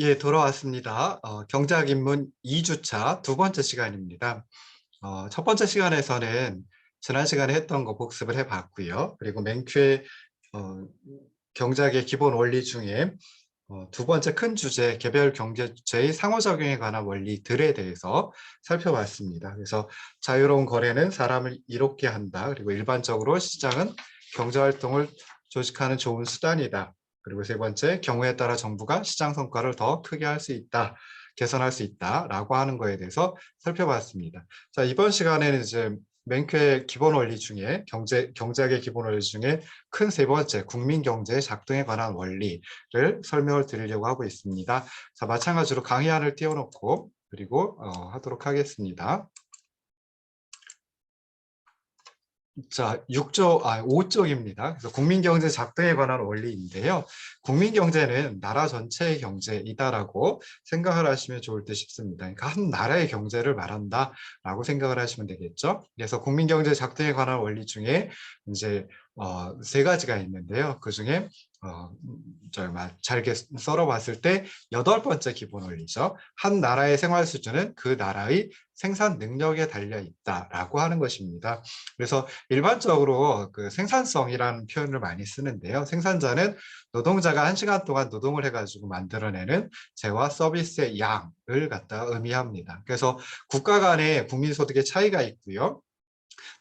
예, 돌아왔습니다. 경제학 입문 2주차 두 번째 시간입니다. 첫 번째 시간에서는 지난 시간에 했던 거 복습을 해봤고요. 그리고 맨큐의 어, 경제학의 기본 원리 중에 두 번째 큰 주제, 개별 경제주체의 상호작용에 관한 원리들에 대해서 살펴봤습니다. 그래서 자유로운 거래는 사람을 이롭게 한다. 그리고 일반적으로 시장은 경제활동을 조직하는 좋은 수단이다. 그리고 세 번째, 경우에 따라 정부가 시장 성과를 더 크게 할 수 있다. 개선할 수 있다라고 하는 거에 대해서 살펴봤습니다. 자, 이번 시간에는 이제 맨큐의 기본 원리 중에 경제학의 기본 원리 중에 큰 세 번째, 국민 경제의 작동에 관한 원리를 설명을 드리려고 하고 있습니다. 자, 마찬가지로 강의안을 띄워놓고 그리고 하도록 하겠습니다. 자, 5쪽입니다. 그래서 국민경제 작동에 관한 원리인데요. 국민경제는 나라 전체의 경제이다라고 생각을 하시면 좋을 듯 싶습니다. 그러니까 한 나라의 경제를 말한다라고 생각을 하시면 되겠죠. 그래서 국민경제 작동에 관한 원리 중에 이제 세 가지가 있는데요. 그 중에 잘게 썰어봤을 때 여덟 번째 기본 원리죠. 한 나라의 생활 수준은 그 나라의 생산 능력에 달려 있다라고 하는 것입니다. 그래서 일반적으로 그 생산성이라는 표현을 많이 쓰는데요. 생산자는 노동자가 1시간 동안 노동을 해가지고 만들어내는 재화 서비스의 양을 갖다 의미합니다. 그래서 국가 간의 국민소득의 차이가 있고요.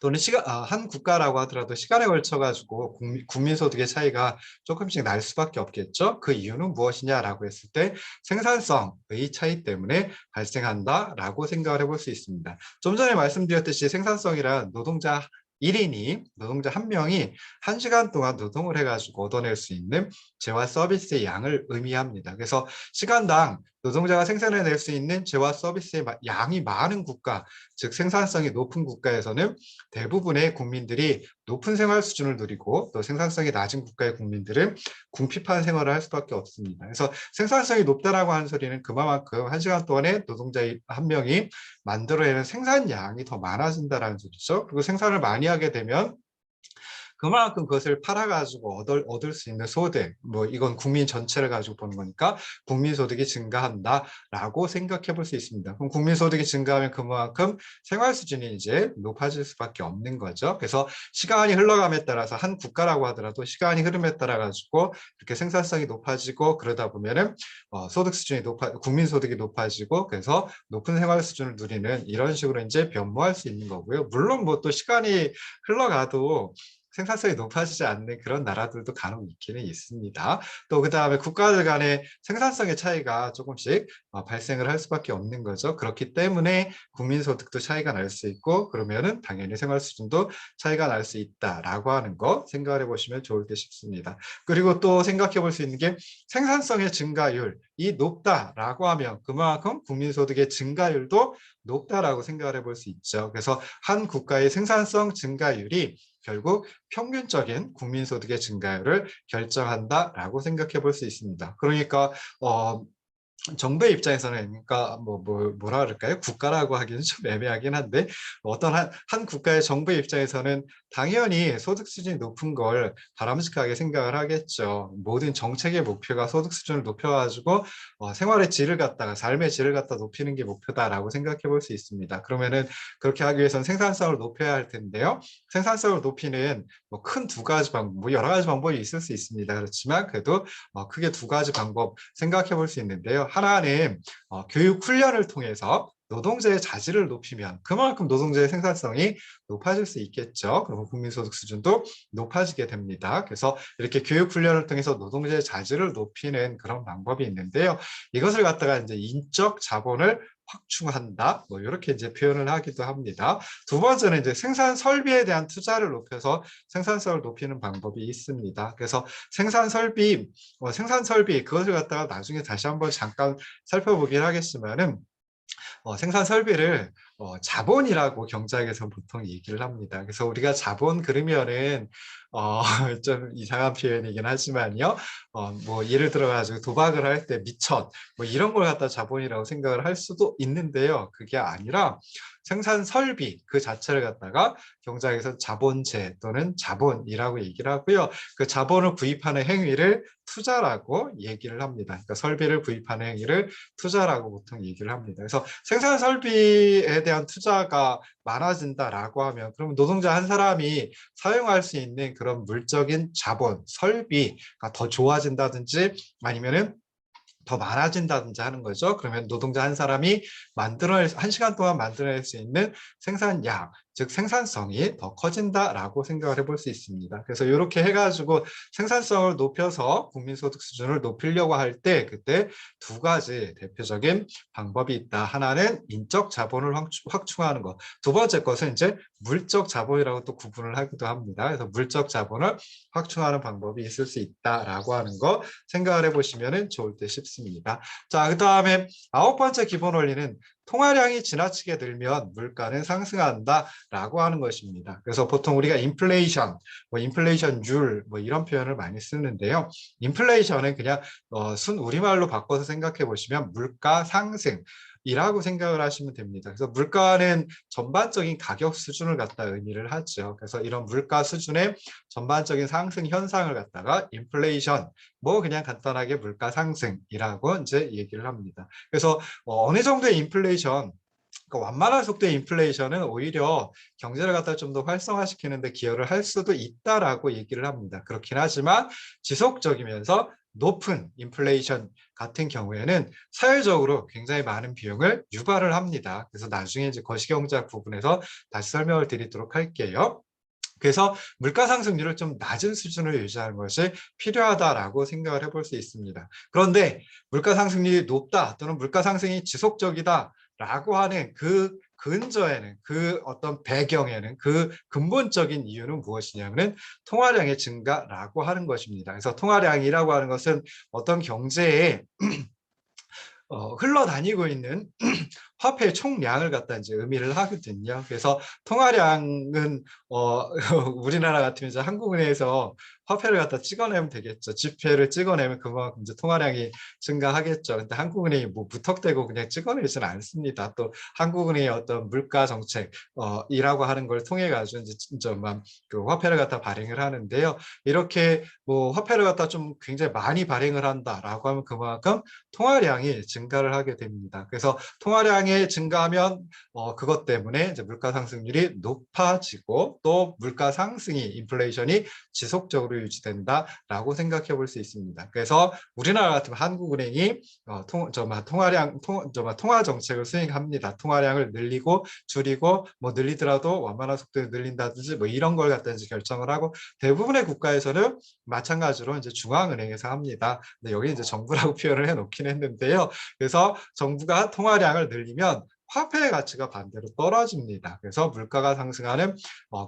또는 한 국가라고 하더라도 시간에 걸쳐 가지고 국민소득의 차이가 조금씩 날 수밖에 없겠죠. 그 이유는 무엇이냐라고 했을 때 생산성의 차이 때문에 발생한다라고 생각을 해볼 수 있습니다. 좀 전에 말씀드렸듯이 생산성이란 노동자 1인이 노동자 한 명이 1시간 동안 노동을 해가지고 얻어낼 수 있는 재화 서비스의 양을 의미합니다. 그래서 시간당 노동자가 생산해낼 수 있는 재화 서비스의 양이 많은 국가, 즉 생산성이 높은 국가에서는 대부분의 국민들이 높은 생활 수준을 누리고 또 생산성이 낮은 국가의 국민들은 궁핍한 생활을 할 수밖에 없습니다. 그래서 생산성이 높다라고 하는 소리는 그만큼 1시간 동안에 노동자 한 명이 만들어내는 생산량이 더 많아진다는 소리죠. 그리고 생산을 많이 하게 되면 그만큼 그것을 팔아가지고 얻을 수 있는 소득, 뭐 이건 국민 전체를 가지고 보는 거니까 국민소득이 증가한다라고 생각해 볼 수 있습니다. 그럼 국민소득이 증가하면 그만큼 생활 수준이 이제 높아질 수밖에 없는 거죠. 그래서 시간이 흘러감에 따라서 한 국가라고 하더라도 시간이 흐름에 따라 가지고 이렇게 생산성이 높아지고 그러다 보면은 소득 수준이 국민소득이 높아지고 그래서 높은 생활 수준을 누리는 이런 식으로 이제 변모할 수 있는 거고요. 물론 뭐 또 시간이 흘러가도 생산성이 높아지지 않는 그런 나라들도 간혹 있기는 있습니다. 또 그다음에 국가들 간의 생산성의 차이가 조금씩 발생을 할 수밖에 없는 거죠. 그렇기 때문에 국민소득도 차이가 날 수 있고 그러면은 당연히 생활 수준도 차이가 날 수 있다라고 하는 거 생각을 해보시면 좋을 듯 싶습니다. 그리고 또 생각해 볼 수 있는 게 생산성의 증가율이 높다라고 하면 그만큼 국민소득의 증가율도 높다라고 생각을 해볼 수 있죠. 그래서 한 국가의 생산성 증가율이 결국 평균적인 국민소득의 증가율을 결정한다라고 생각해 볼 수 있습니다. 그러니까 정부의 입장에서는 그러니까 뭐라 그럴까요? 국가라고 하기는 좀 애매하긴 한데 어떤 한 국가의 정부의 입장에서는 당연히 소득 수준이 높은 걸 바람직하게 생각을 하겠죠. 모든 정책의 목표가 소득 수준을 높여가지고 생활의 질을 갖다가 삶의 질을 갖다 높이는 게 목표다라고 생각해 볼 수 있습니다. 그러면은 그렇게 하기 위해서는 생산성을 높여야 할 텐데요. 생산성을 높이는 뭐 큰 두 가지 방법, 뭐 여러 가지 방법이 있을 수 있습니다. 그렇지만 그래도 크게 두 가지 방법 생각해 볼 수 있는데요. 하나는 교육 훈련을 통해서 노동자의 자질을 높이면 그만큼 노동자의 생산성이 높아질 수 있겠죠. 그러면 국민소득 수준도 높아지게 됩니다. 그래서 이렇게 교육 훈련을 통해서 노동자의 자질을 높이는 그런 방법이 있는데요. 이것을 갖다가 이제 인적 자본을 확충한다. 뭐 이렇게 이제 표현을 하기도 합니다. 두 번째는 이제 생산 설비에 대한 투자를 높여서 생산성을 높이는 방법이 있습니다. 그래서 생산 설비 그것을 갖다가 나중에 다시 한번 잠깐 살펴보긴 하겠지만은 생산 설비를 자본이라고 경제학에서 보통 얘기를 합니다. 그래서 우리가 자본 그러면은 좀 이상한 표현이긴 하지만요. 뭐 예를 들어 가지고 도박을 할 때 미천 뭐 이런 걸 갖다 자본이라고 생각을 할 수도 있는데요. 그게 아니라 생산 설비 그 자체를 갖다가 경제학에서 자본재 또는 자본이라고 얘기를 하고요. 그 자본을 구입하는 행위를 투자라고 얘기를 합니다. 그러니까 설비를 구입하는 행위를 투자라고 보통 얘기를 합니다. 그래서 생산 설비에 대한 투자가 많아진다라고 하면 그러면 노동자 한 사람이 사용할 수 있는 그런 물적인 자본, 설비가 더 좋아진다든지 아니면은 더 많아진다든지 하는 거죠. 그러면 노동자 한 사람이 한 시간 동안 만들어낼 수 있는 생산량, 즉 생산성이 더 커진다라고 생각을 해볼 수 있습니다. 그래서 이렇게 해가지고 생산성을 높여서 국민소득 수준을 높이려고 할 때 그때 두 가지 대표적인 방법이 있다. 하나는 인적 자본을 확충하는 것. 두 번째 것은 이제 물적 자본이라고 또 구분을 하기도 합니다. 그래서 물적 자본을 확충하는 방법이 있을 수 있다라고 하는 거 생각을 해보시면 좋을 듯 싶습니다. 자, 그 다음에 9번째 기본 원리는 통화량이 지나치게 늘면 물가는 상승한다라고 하는 것입니다. 그래서 보통 우리가 인플레이션, 인플레이션율 이런 표현을 많이 쓰는데요. 인플레이션은 그냥 순 우리말로 바꿔서 생각해 보시면 물가 상승. 이라고 생각을 하시면 됩니다. 그래서 물가는 전반적인 가격 수준을 갖다 의미를 하죠. 그래서 이런 물가 수준의 전반적인 상승 현상을 갖다가 인플레이션, 그냥 간단하게 물가 상승이라고 이제 얘기를 합니다. 그래서 어느 정도의 인플레이션, 그러니까 완만한 속도의 인플레이션은 오히려 경제를 갖다 좀 더 활성화시키는데 기여를 할 수도 있다라고 얘기를 합니다. 그렇긴 하지만 지속적이면서 높은 인플레이션 같은 경우에는 사회적으로 굉장히 많은 비용을 유발을 합니다. 그래서 나중에 이제 거시경제학 부분에서 다시 설명을 드리도록 할게요. 그래서 물가 상승률을 좀 낮은 수준을 유지하는 것이 필요하다라고 생각을 해볼 수 있습니다. 그런데 물가 상승률이 높다 또는 물가 상승이 지속적이다라고 하는 그 근저에는 그 어떤 배경에는 그 근본적인 이유는 무엇이냐면 통화량의 증가라고 하는 것입니다. 그래서 통화량이라고 하는 것은 어떤 경제에 흘러다니고 있는 화폐의 총량을 갖다 이제 의미를 하거든요. 그래서 통화량은 우리나라 같으면 이제 한국은행에서 화폐를 갖다 찍어내면 되겠죠. 지폐를 찍어내면 그만큼 이제 통화량이 증가하겠죠. 근데 한국은행이 무턱대고 그냥 찍어내지는 않습니다. 또 한국은행의 어떤 물가 정책 이라고 하는 걸 통해 가지고 이제 그 화폐를 갖다 발행을 하는데요. 이렇게 화폐를 갖다 좀 굉장히 많이 발행을 한다라고 하면 그만큼 통화량이 증가를 하게 됩니다. 그래서 통화량이 증가하면 그것 때문에 이제 물가 상승률이 높아지고 또 물가 상승이 인플레이션이 지속적으로 유지된다라고 생각해 볼 수 있습니다. 그래서 우리나라 같으면 한국은행이 통화 정책을 수행합니다. 통화량을 늘리고 줄이고 늘리더라도 완만한 속도에 늘린다든지 이런 걸 갖다 이제 결정을 하고 대부분의 국가에서는 마찬가지로 이제 중앙은행에서 합니다. 근데 여기 이제 정부라고 표현을 해놓긴 했는데요. 그래서 정부가 통화량을 늘리면 화폐의 가치가 반대로 떨어집니다. 그래서 물가가 상승하는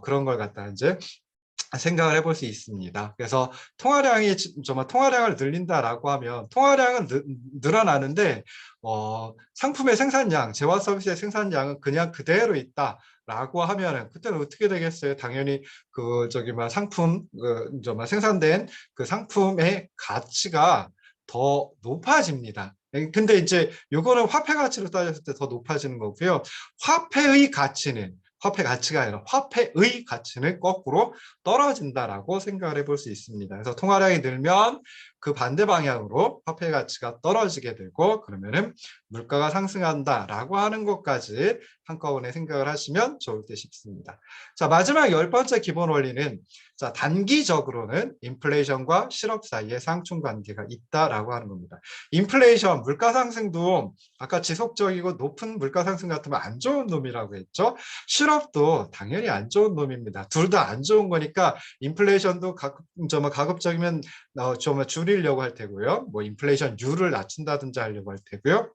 그런 걸 갖다 이제 생각을 해볼 수 있습니다. 그래서 통화량을 늘린다라고 하면 통화량은 늘어나는데 상품의 생산량, 재화 서비스의 생산량은 그냥 그대로 있다라고 하면은 그때는 어떻게 되겠어요? 당연히 생산된 그 상품의 가치가 더 높아집니다. 근데 이제 요거는 화폐 가치로 따졌을 때 더 높아지는 거고요. 화폐 가치가 아니라 화폐의 가치는 거꾸로 떨어진다라고 생각을 해볼 수 있습니다. 그래서 통화량이 늘면 그 반대 방향으로 화폐 가치가 떨어지게 되고 그러면은 물가가 상승한다라고 하는 것까지 한꺼번에 생각을 하시면 좋을 듯 싶습니다. 자, 마지막 10번째 기본 원리는 단기적으로는 인플레이션과 실업 사이에 상충 관계가 있다라고 하는 겁니다. 인플레이션, 물가 상승도 아까 지속적이고 높은 물가 상승 같으면 안 좋은 놈이라고 했죠. 실업도 당연히 안 좋은 놈입니다. 둘 다 안 좋은 거니까 인플레이션도 가급적이면 좀 줄이려고 할 테고요. 인플레이션율을 낮춘다든지 하려고 할 테고요.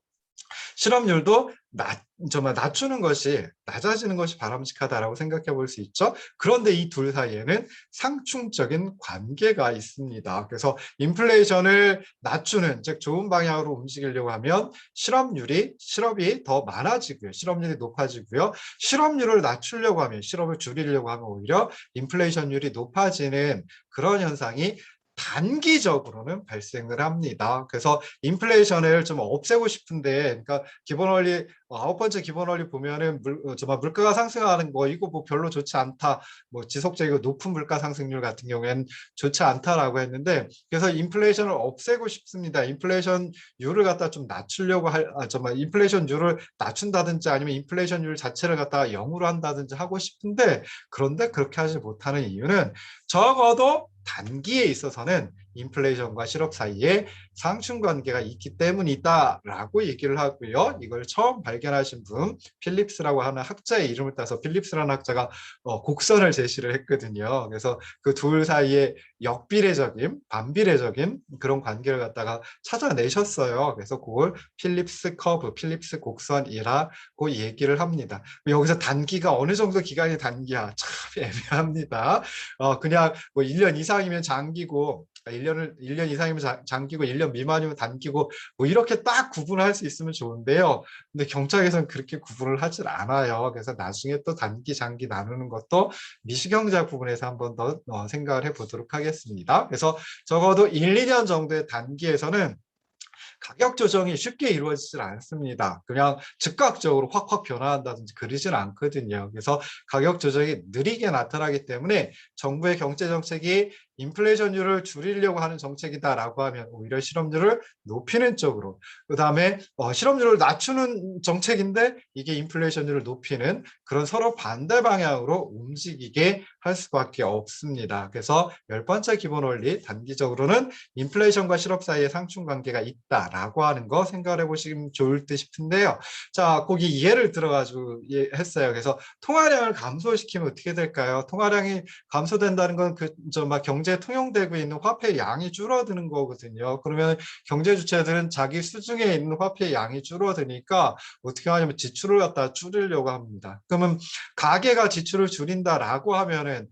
실업률도 낮아지는 것이 바람직하다라고 생각해 볼 수 있죠. 그런데 이 둘 사이에는 상충적인 관계가 있습니다. 그래서 인플레이션을 낮추는, 즉 좋은 방향으로 움직이려고 하면 실업이 더 많아지고요. 실업률이 높아지고요. 실업률을 줄이려고 하면 오히려 인플레이션율이 높아지는 그런 현상이 단기적으로는 발생을 합니다. 그래서 인플레이션을 좀 없애고 싶은데, 그러니까 기본 원리 9번째 기본 원리 보면은 정말 물가가 상승하는 거 이거 뭐 별로 좋지 않다. 뭐 지속적이고 높은 물가 상승률 같은 경우에는 좋지 않다라고 했는데, 그래서 인플레이션을 없애고 싶습니다. 인플레이션율을 갖다 좀 낮추려고 정말 인플레이션율을 낮춘다든지 아니면 인플레이션율 자체를 갖다가 0으로 한다든지 하고 싶은데, 그런데 그렇게 하지 못하는 이유는 적어도 단기에 있어서는 인플레이션과 실업 사이에 상충 관계가 있기 때문이다라고 얘기를 하고요. 이걸 처음 발견하신 분 필립스라고 하는 학자의 이름을 따서 필립스라는 학자가 곡선을 제시를 했거든요. 그래서 그 둘 사이에 역비례적인 반비례적인 그런 관계를 갖다가 찾아내셨어요. 그래서 그걸 필립스 커브, 필립스 곡선이라고 얘기를 합니다. 여기서 단기가 어느 정도 기간이 단기야 참 애매합니다. 그냥 뭐 1년 이상이면 장기고 1년 이상이면 장기고 1년 미만이면 단기고 뭐 이렇게 딱 구분을 할 수 있으면 좋은데요. 근데 경찰에서는 그렇게 구분을 하질 않아요. 그래서 나중에 또 단기, 장기 나누는 것도 미시경제학 부분에서 한번 더 생각을 해보도록 하겠습니다. 그래서 적어도 1, 2년 정도의 단기에서는 가격 조정이 쉽게 이루어지질 않습니다. 그냥 즉각적으로 확확 변화한다든지 그러지는 않거든요. 그래서 가격 조정이 느리게 나타나기 때문에 정부의 경제 정책이 인플레이션율을 줄이려고 하는 정책이다라고 하면 오히려 실업률을 높이는 쪽으로, 그다음에 실업률을 낮추는 정책인데 이게 인플레이션율을 높이는 그런 서로 반대 방향으로 움직이게 할 수밖에 없습니다. 그래서 10번째 기본 원리, 단기적으로는 인플레이션과 실업 사이에 상충 관계가 있다라고 하는 거 생각을 해보시면 좋을 듯 싶은데요. 자, 거기 예를 들어가지고 했어요. 그래서 통화량을 감소시키면 어떻게 될까요? 통화량이 감소된다는 건 막 경제에 통용되고 있는 화폐 양이 줄어드는 거거든요. 그러면 경제 주체들은 자기 수중에 있는 화폐 양이 줄어드니까 어떻게 하냐면 지출을 갖다 줄이려고 합니다. 그러면 가계가 지출을 줄인다라고 하면은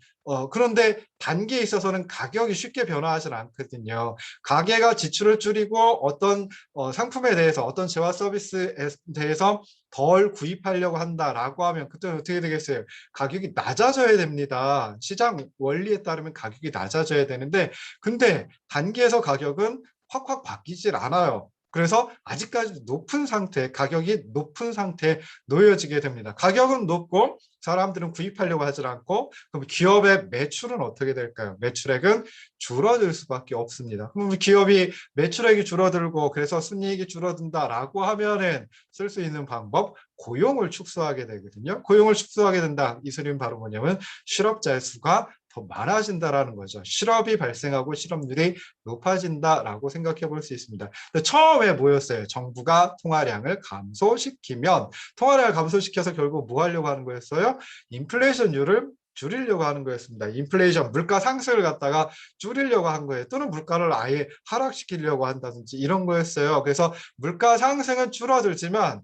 그런데 단기에 있어서는 가격이 쉽게 변화하지 않거든요. 가계가 지출을 줄이고 어떤 상품에 대해서 어떤 재화 서비스에 대해서 덜 구입하려고 한다라고 하면 그때는 어떻게 되겠어요? 가격이 낮아져야 됩니다. 시장 원리에 따르면 가격이 낮아져야 되는데 근데 단기에서 가격은 확확 바뀌질 않아요. 그래서 아직까지 높은 상태, 가격이 높은 상태에 놓여지게 됩니다. 가격은 높고 사람들은 구입하려고 하지 않고 그럼 기업의 매출은 어떻게 될까요? 매출액은 줄어들 수밖에 없습니다. 그럼 기업이 매출액이 줄어들고 그래서 순이익이 줄어든다라고 하면은 쓸 수 있는 방법 고용을 축소하게 되거든요. 고용을 축소하게 된다. 이 소리는 바로 뭐냐면 실업자의 수가 더 많아진다라는 거죠. 실업이 발생하고 실업률이 높아진다라고 생각해 볼 수 있습니다. 처음에 뭐였어요? 정부가 통화량을 감소시키면 통화량을 감소시켜서 결국 뭐 하려고 하는 거였어요? 인플레이션율을 줄이려고 하는 거였습니다. 인플레이션, 물가 상승을 갖다가 줄이려고 한 거예요. 또는 물가를 아예 하락시키려고 한다든지 이런 거였어요. 그래서 물가 상승은 줄어들지만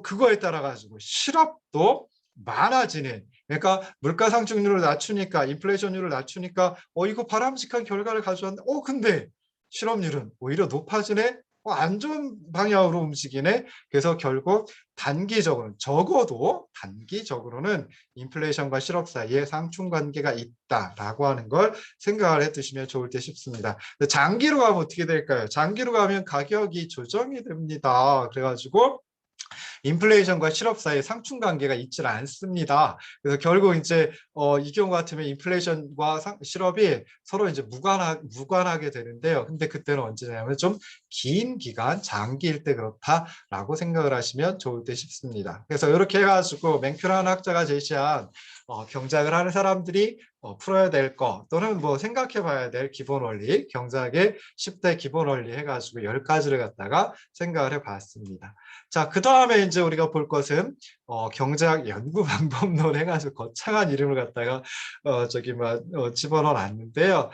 그거에 따라 가지고 실업도 많아지는, 그러니까 물가 상승률을 낮추니까 인플레이션율을 낮추니까 이거 바람직한 결과를 가져왔는데 근데 실업률은 오히려 높아지네. 안 좋은 방향으로 움직이네. 그래서 결국 단기적으로는 적어도 단기적으로는 인플레이션과 실업 사이에 상충 관계가 있다라고 하는 걸 생각을 해두시면 좋을 듯 싶습니다. 장기로 가면 어떻게 될까요? 장기로 가면 가격이 조정이 됩니다. 그래가지고 인플레이션과 실업 사이에 상충 관계가 있질 않습니다. 그래서 결국 이제 이 경우 같으면 인플레이션과 실업이 서로 이제 무관하게 되는데요. 근데 그때는 언제냐면 좀 긴 기간, 장기일 때 그렇다라고 생각을 하시면 좋을 듯 싶습니다. 그래서 이렇게 해가지고 맹큐란 학자가 제시한 경제학을 하는 사람들이 풀어야 될 거 또는 뭐 생각해 봐야 될 기본 원리, 경제학의 10대 기본 원리 해가지고 10가지를 갖다가 생각을 해봤습니다. 자, 그 다음에 이제 우리가 볼 것은 경제학 연구 방법론 해가지고 거창한 이름을 갖다가 집어넣어 놨는데요.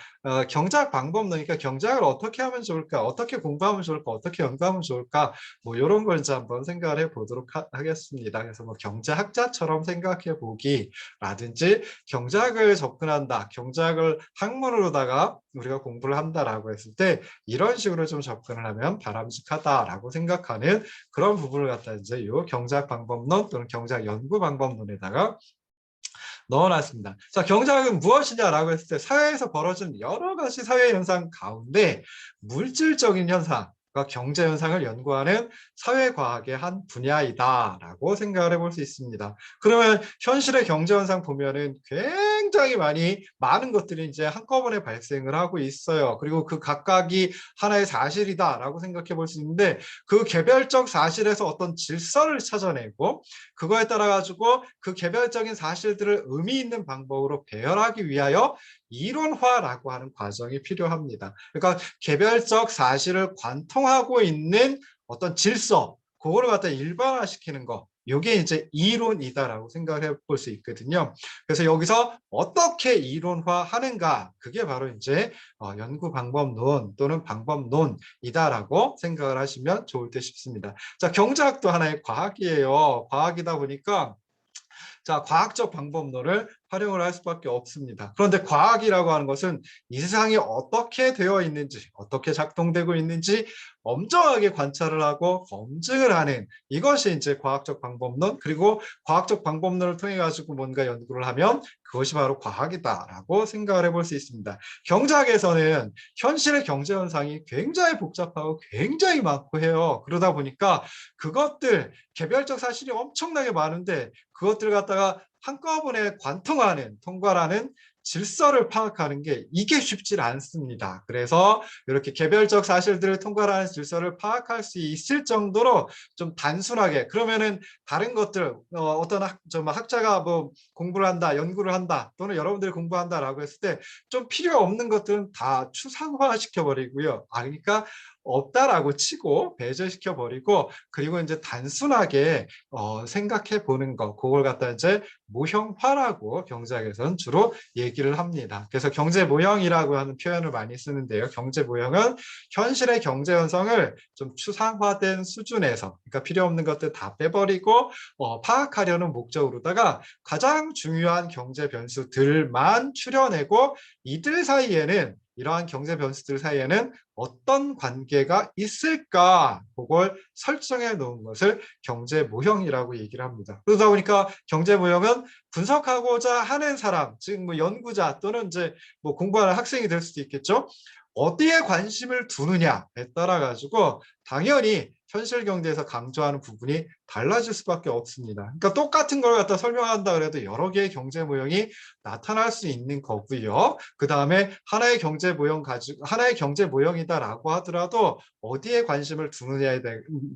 경제학 방법론이니까 경제학을 어떻게 하면 좋을까, 어떻게 공부하면 좋을까, 어떻게 연구하면 좋을까, 뭐 이런 걸 이제 한번 생각을 해보도록 하겠습니다. 그래서 뭐 경제학자처럼 생각해 보기라든지 경제학을 접근한다, 경제학을 학문으로다가 우리가 공부를 한다라고 했을 때 이런 식으로 좀 접근을 하면 바람직하다라고 생각하는 그런 부분을 갖다 이제 이 경제학 방법론 또는 경제학 연구 방법론에다가 넣어놨습니다. 자, 경제학은 무엇이냐라고 했을 때 사회에서 벌어지는 여러 가지 사회 현상 가운데 물질적인 현상, 경제 현상을 연구하는 사회과학의 한 분야이다라고 생각을 해볼 수 있습니다. 그러면 현실의 경제 현상 보면은 굉장히 많은 것들이 이제 한꺼번에 발생을 하고 있어요. 그리고 그 각각이 하나의 사실이다라고 생각해 볼 수 있는데 그 개별적 사실에서 어떤 질서를 찾아내고 그거에 따라 가지고 그 개별적인 사실들을 의미 있는 방법으로 배열하기 위하여 이론화라고 하는 과정이 필요합니다. 그러니까 개별적 사실을 관통하고 있는 어떤 질서, 그거를 갖다 일반화시키는 거. 이게 이제 이론이다라고 생각해 볼 수 있거든요. 그래서 여기서 어떻게 이론화하는가, 그게 바로 이제 연구 방법론 또는 방법론이다라고 생각을 하시면 좋을 듯 싶습니다. 자, 경제학도 하나의 과학이에요. 과학이다 보니까 자, 과학적 방법론을 활용을 할 수밖에 없습니다. 그런데 과학이라고 하는 것은 이 세상이 어떻게 되어 있는지, 어떻게 작동되고 있는지 엄정하게 관찰을 하고 검증을 하는 이것이 이제 과학적 방법론, 그리고 과학적 방법론을 통해 가지고 뭔가 연구를 하면 그것이 바로 과학이다라고 생각을 해볼 수 있습니다. 경제학에서는 현실의 경제 현상이 굉장히 복잡하고 굉장히 많고 해요. 그러다 보니까 그것들 개별적 사실이 엄청나게 많은데 그것들을 갖다가 한꺼번에 관통하는, 통괄하는 질서를 파악하는 게 이게 쉽지 않습니다. 그래서 이렇게 개별적 사실들을 통괄하는 질서를 파악할 수 있을 정도로 좀 단순하게, 그러면은 다른 것들 어떤 학자가 뭐 공부를 한다, 연구를 한다, 또는 여러분들이 공부한다라고 했을 때 좀 필요 없는 것들은 다 추상화 시켜버리고요. 그러니까 없다라고 치고 배제시켜 버리고, 그리고 이제 단순하게 생각해 보는 거, 그걸 갖다 이제 모형화라고 경제학에서는 주로 얘기를 합니다. 그래서 경제 모형이라고 하는 표현을 많이 쓰는데요. 경제 모형은 현실의 경제 현상을 좀 추상화된 수준에서, 그러니까 필요 없는 것들 다 빼버리고 파악하려는 목적으로다가 가장 중요한 경제 변수들만 추려내고 이들 사이에는, 이러한 경제 변수들 사이에는 어떤 관계가 있을까, 그걸 설정해 놓은 것을 경제 모형이라고 얘기를 합니다. 그러다 보니까 경제 모형은 분석하고자 하는 사람, 즉 뭐 연구자 또는 이제 뭐 공부하는 학생이 될 수도 있겠죠. 어디에 관심을 두느냐에 따라 가지고 당연히 현실 경제에서 강조하는 부분이 달라질 수밖에 없습니다. 그러니까 똑같은 걸 갖다 설명한다 그래도 여러 개의 경제 모형이 나타날 수 있는 거고요. 그 다음에 하나의 경제 모형이다라고 하더라도 어디에 관심을 두느냐에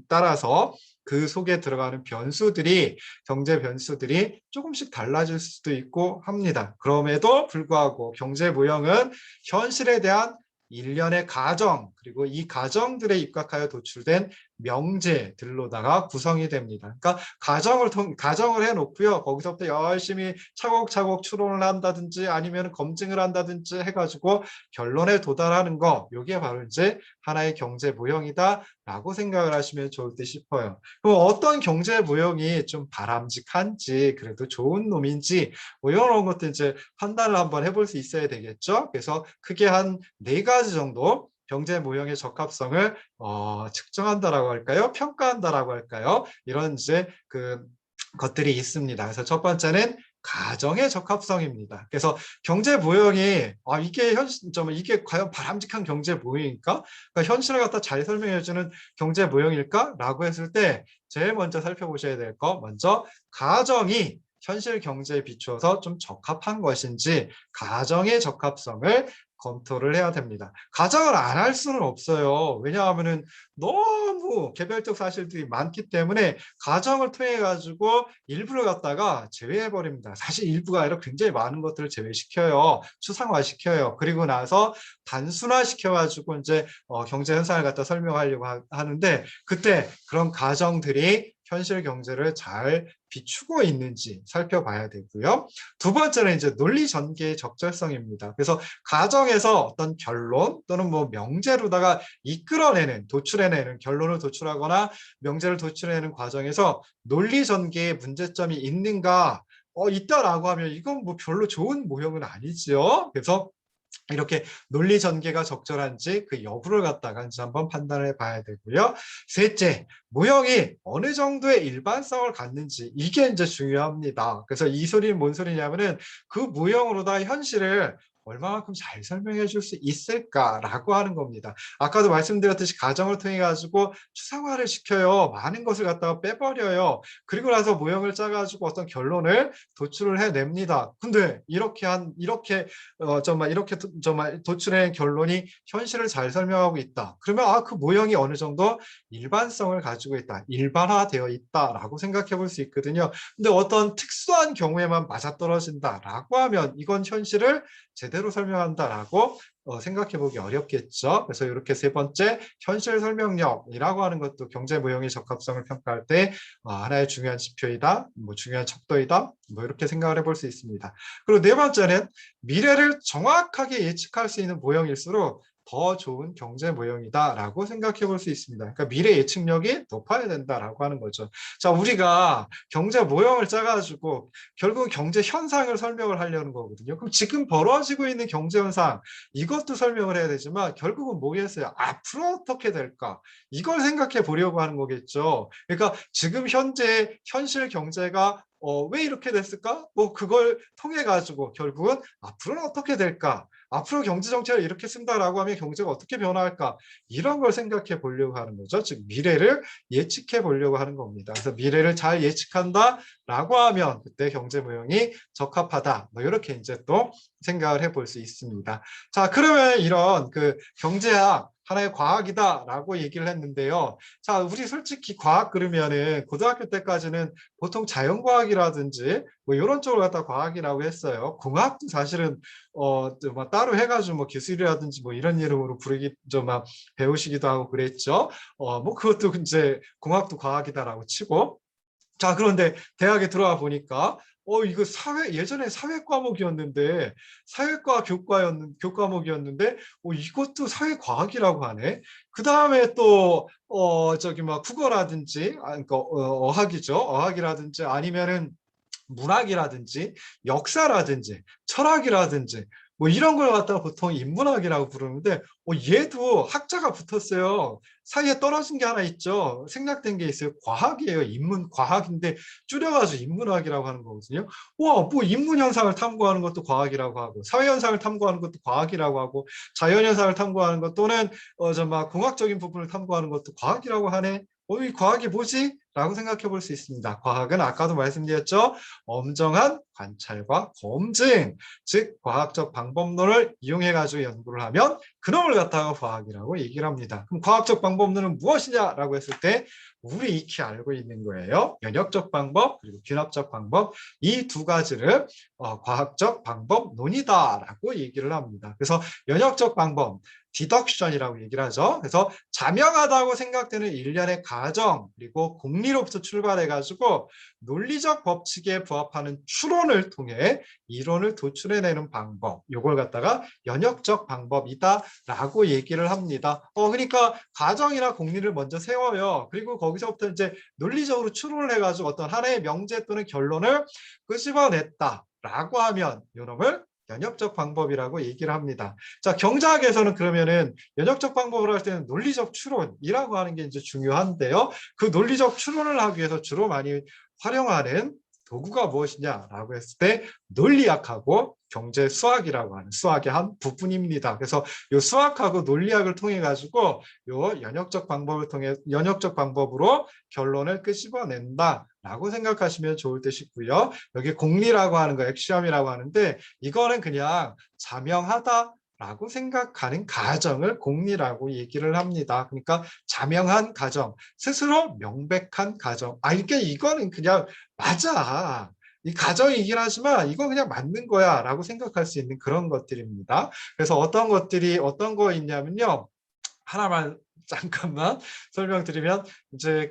따라서 그 속에 들어가는 경제 변수들이 조금씩 달라질 수도 있고 합니다. 그럼에도 불구하고 경제 모형은 현실에 대한 일련의 가정, 그리고 이 가정들에 입각하여 도출된 명제들로다가 구성이 됩니다. 그러니까 가정을 해놓고요. 거기서부터 열심히 차곡차곡 추론을 한다든지 아니면 검증을 한다든지 해가지고 결론에 도달하는 거, 이게 바로 이제 하나의 경제 모형이다라고 생각을 하시면 좋을 듯 싶어요. 그럼 어떤 경제 모형이 좀 바람직한지, 그래도 좋은 놈인지 뭐 이런 것도 이제 판단을 한번 해볼 수 있어야 되겠죠. 그래서 크게 한 4가지 정도 경제 모형의 적합성을 측정한다라고 할까요? 평가한다라고 할까요? 이런 이제 그 것들이 있습니다. 그래서 첫 번째는 가정의 적합성입니다. 그래서 경제 모형이 이게 과연 바람직한 경제 모형일까? 그러니까 현실을 갖다 잘 설명해주는 경제 모형일까?라고 했을 때 제일 먼저 살펴보셔야 될 거, 먼저 가정이 현실 경제에 비추어서 좀 적합한 것인지 가정의 적합성을 검토를 해야 됩니다. 가정을 안 할 수는 없어요. 왜냐하면은 너무 개별적 사실들이 많기 때문에 가정을 통해 가지고 일부를 갖다가 제외해 버립니다. 사실 일부가 아니라 굉장히 많은 것들을 제외시켜요. 추상화시켜요. 그리고 나서 단순화시켜 가지고 이제 경제 현상을 갖다 설명하려고 하는데, 그때 그런 가정들이 현실 경제를 잘 비추고 있는지 살펴봐야 되고요. 두 번째는 이제 논리 전개의 적절성입니다. 그래서 가정에서 어떤 결론 또는 뭐 명제로다가 도출해내는, 결론을 도출하거나 명제를 도출해내는 과정에서 논리 전개에 문제점이 있는가? 있다라고 하면 이건 뭐 별로 좋은 모형은 아니지요. 그래서 이렇게 논리 전개가 적절한지 그 여부를 갖다가 이제 한번 판단을 봐야 되고요. 셋째, 모형이 어느 정도의 일반성을 갖는지 이게 이제 중요합니다. 그래서 이 소리는 뭔 소리냐면은 그 모형으로 다 현실을 얼마만큼 잘 설명해 줄 수 있을까라고 하는 겁니다. 아까도 말씀드렸듯이 가정을 통해 가지고 추상화를 시켜요. 많은 것을 갖다가 빼버려요. 그리고 나서 모형을 짜가지고 어떤 결론을 도출을 해냅니다. 근데 정말 도출해낸 결론이 현실을 잘 설명하고 있다. 그러면 그 모형이 어느 정도 일반성을 가지고 있다. 일반화되어 있다라고 생각해 볼 수 있거든요. 근데 어떤 특수한 경우에만 맞아떨어진다라고 하면 이건 현실을 제대로 설명한다라고 생각해 보기 어렵겠죠. 그래서 이렇게 세 번째 현실 설명력이라고 하는 것도 경제 모형의 적합성을 평가할 때 하나의 중요한 지표이다, 뭐 중요한 척도이다, 뭐 이렇게 생각을 해볼 수 있습니다. 그리고 네 번째는 미래를 정확하게 예측할 수 있는 모형일수록 더 좋은 경제 모형이다라고 생각해 볼 수 있습니다. 그러니까 미래 예측력이 높아야 된다라고 하는 거죠. 자, 우리가 경제 모형을 짜가지고 결국 경제 현상을 설명을 하려는 거거든요. 그럼 지금 벌어지고 있는 경제 현상 이것도 설명을 해야 되지만 결국은 뭐겠어요? 앞으로 어떻게 될까? 이걸 생각해 보려고 하는 거겠죠. 그러니까 지금 현재 현실 경제가 왜 이렇게 됐을까? 뭐 그걸 통해 가지고 결국은 앞으로는 어떻게 될까? 앞으로 경제 정책을 이렇게 쓴다라고 하면 경제가 어떻게 변화할까? 이런 걸 생각해 보려고 하는 거죠. 즉 미래를 예측해 보려고 하는 겁니다. 그래서 미래를 잘 예측한다라고 하면 그때 경제 모형이 적합하다. 뭐 이렇게 이제 또 생각을 해볼 수 있습니다. 자, 그러면 이런 그 경제학 하나의 과학이다라고 얘기를 했는데요. 자, 우리 솔직히 과학 그러면은 고등학교 때까지는 보통 자연과학이라든지 뭐 이런 쪽을 갖다 과학이라고 했어요. 공학도 사실은 뭐 따로 해가지고 뭐 기술이라든지 뭐 이런 이름으로 부르기 좀 막 배우시기도 하고 그랬죠. 뭐 그것도 이제 공학도 과학이다라고 치고. 자, 그런데 대학에 들어와 보니까 이거 예전에 사회 과목이었는데 사회과 교과목이었는데 이것도 사회 과학이라고 하네. 그다음에 또 저기 막 국어라든지 그러니까 어학이죠. 어학이라든지 아니면은 문학이라든지 역사라든지 철학이라든지 뭐 이런 걸 갖다가 보통 인문학이라고 부르는데 얘도 학자가 붙었어요. 사이에 떨어진 게 하나 있죠. 생략된 게 있어요. 과학이에요. 인문과학인데 줄여가지고 인문학이라고 하는 거거든요. 와, 뭐 인문현상을 탐구하는 것도 과학이라고 하고 사회현상을 탐구하는 것도 과학이라고 하고 자연현상을 탐구하는 것 또는 정말 공학적인 부분을 탐구하는 것도 과학이라고 하네. 이 과학이 뭐지? 라고 생각해 볼 수 있습니다. 과학은 아까도 말씀드렸죠. 엄정한 관찰과 검증, 즉 과학적 방법론을 이용해 가지고 연구를 하면 그놈을 갖다가 과학이라고 얘기를 합니다. 그럼 과학적 방법론은 무엇이냐라고 했을 때 우리 익히 알고 있는 거예요. 연역적 방법 그리고 귀납적 방법 이 두 가지를 과학적 방법론이다라고 얘기를 합니다. 그래서 연역적 방법 디덕션이라고 얘기를 하죠. 그래서 자명하다고 생각되는 일련의 가정 그리고 공리로부터 출발해가지고 논리적 법칙에 부합하는 추론을 통해 이론을 도출해내는 방법 이걸 갖다가 연역적 방법이다라고 얘기를 합니다. 그러니까 가정이나 공리를 먼저 세워요. 그리고 거기서부터 이제 논리적으로 추론을 해가지고 어떤 하나의 명제 또는 결론을 끄집어냈다라고 하면 이놈을 연역적 방법이라고 얘기를 합니다. 자, 경제학에서는 그러면은 연역적 방법을 할 때는 논리적 추론이라고 하는 게 이제 중요한데요. 그 논리적 추론을 하기 위해서 주로 많이 활용하는 도구가 무엇이냐라고 했을 때 논리학하고 경제 수학이라고 하는 수학의 한 부분입니다. 그래서 이 수학하고 논리학을 통해 가지고 이 연역적 방법으로 결론을 끄집어낸다라고 생각하시면 좋을 듯 싶고요. 여기 공리라고 하는 거, 액시엄이라고 하는데 이거는 그냥 자명하다. 라고 생각하는 가정을 공리라고 얘기를 합니다. 그러니까 자명한 가정, 스스로 명백한 가정. 이거는 그냥 맞아. 이 가정이긴 하지만 이건 그냥 맞는 거야 라고 생각할 수 있는 그런 것들입니다. 그래서 어떤 거 있냐면요. 하나만 잠깐만 설명드리면 이제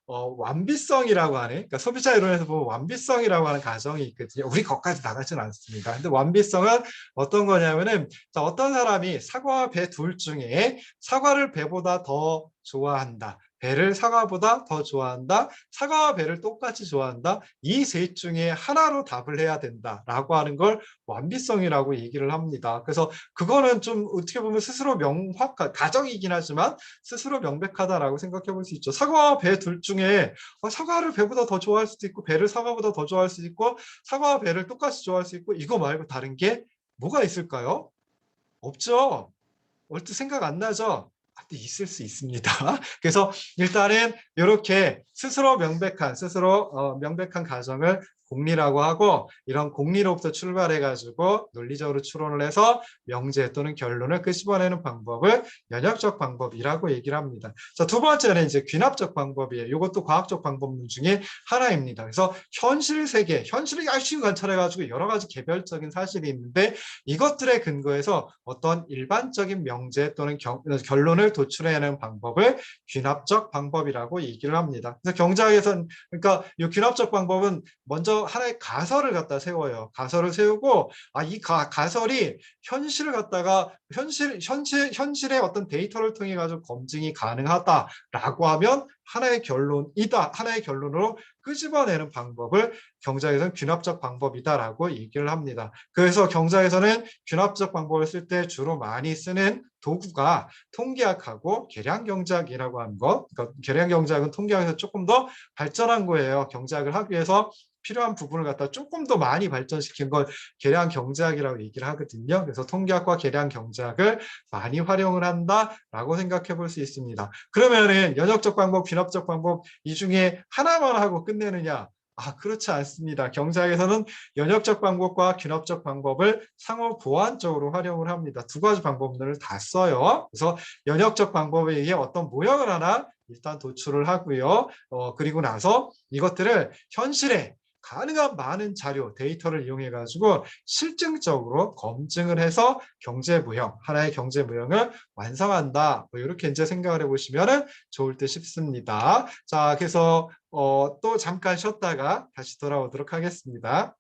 완비성이라고 하는 그러니까 소비자 이론에서 보면 완비성이라고 하는 가정이 있거든요. 우리 거기까지 나가지는 않습니다. 근데 완비성은 어떤 거냐면은 자, 어떤 사람이 사과와 배 둘 중에 사과를 배보다 더 좋아한다. 배를 사과보다 더 좋아한다. 사과와 배를 똑같이 좋아한다. 이 셋 중에 하나로 답을 해야 된다라고 하는 걸 완비성이라고 얘기를 합니다. 그래서 그거는 좀 어떻게 보면 스스로 가정이긴 하지만 스스로 명백하다라고 생각해 볼 수 있죠. 사과와 배 둘 중에 사과를 배보다 더 좋아할 수도 있고 배를 사과보다 더 좋아할 수도 있고 사과와 배를 똑같이 좋아할 수 있고 이거 말고 다른 게 뭐가 있을까요? 없죠. 얼핏 생각 안 나죠? 근데 있을 수 있습니다. 그래서 일단은 이렇게 스스로 명백한 가정을 공리라고 하고 이런 공리로부터 출발해 가지고 논리적으로 추론을 해서 명제 또는 결론을 끄집어내는 방법을 연역적 방법이라고 얘기를 합니다. 자, 두 번째는 이제 귀납적 방법이에요. 이것도 과학적 방법 중에 하나입니다. 그래서 현실 세계, 현실을 열심히 관찰해 가지고 여러 가지 개별적인 사실이 있는데 이것들에 근거해서 어떤 일반적인 명제 또는 결론을 도출해내는 방법을 귀납적 방법이라고 얘기를 합니다. 그래서 경제학에서는 그러니까 이 귀납적 방법은 먼저 하나의 가설을 갖다 세워요. 가설을 세우고 이 가설이 현실을 갖다가 현실의 어떤 데이터를 통해 가지고 검증이 가능하다라고 하면 하나의 결론이다. 하나의 결론으로 끄집어내는 방법을 경제학에서는 귀납적 방법이다라고 얘기를 합니다. 그래서 경제학에서는 귀납적 방법을 쓸 때 주로 많이 쓰는 도구가 통계학하고 계량경제학이라고 하는 것. 그러니까 계량경제학은 통계학에서 조금 더 발전한 거예요. 경제학을 하기 위해서 필요한 부분을 갖다 조금 더 많이 발전시킨 걸 계량경제학이라고 얘기를 하거든요. 그래서 통계학과 계량경제학을 많이 활용을 한다라고 생각해 볼 수 있습니다. 그러면은 연역적 방법, 귀납적 방법 이 중에 하나만 하고 끝내느냐? 그렇지 않습니다. 경제학에서는 연역적 방법과 귀납적 방법을 상호 보완적으로 활용을 합니다. 두 가지 방법들을 다 써요. 그래서 연역적 방법에 의해 어떤 모형을 하나 일단 도출을 하고요. 그리고 나서 이것들을 현실에 가능한 많은 자료, 데이터를 이용해 가지고 실증적으로 검증을 해서 하나의 경제 모형을 완성한다. 이렇게 이제 생각을 해보시면 좋을 듯 싶습니다. 자, 그래서 또 잠깐 쉬었다가 다시 돌아오도록 하겠습니다.